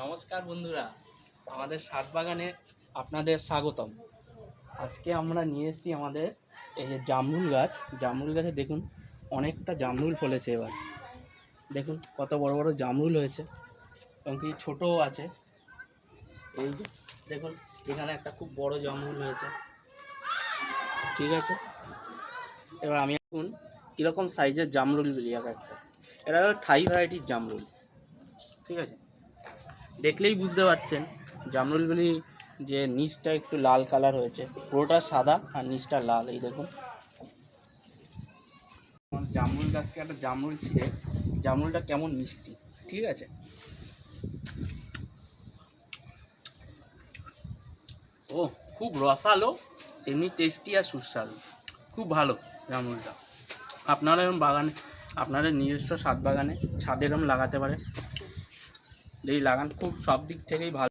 নমস্কার বন্ধুরা, আমাদের ছাদ বাগানে আপনাদের স্বাগতম। আজকে আমরা নিয়ে এসেছি আমাদের এই যে জামরুল গাছে দেখুন অনেকটা জামরুল ফলেছে। এবার দেখুন কত বড় বড় জামরুল হয়েছে, এবং কি ছোটও আছে। এই যে দেখুন এখানে একটা খুব বড় জামরুল হয়েছে, ঠিক আছে। এবার আমি এখন কীরকম সাইজের জামরুল বলি একটা, এটা হলো থাই ভ্যারাইটির জামরুল, ঠিক আছে। দেখলেই বুঝতে পারছেন জামরুলগুলি যে নিচটা একটু লাল কালার হয়েছে, পুরোটা সাদা আর নিচটা লাল। এই দেখুন জামরুল গাছ থেকে একটা জামরুল ছিঁড়ে জামরুলটা কেমন মিষ্টি, ঠিক আছে। ও খুব রসালো, এমনি টেস্টি আর সুস্বাদু, খুব ভালো জামরুলটা। আপনারা এরকম বাগানে, আপনাদের নিজস্ব ছাদ বাগানে ছাদে এরকম লাগাতে পারে, যেই লাগান খুব সব দিক থেকেই ভালো।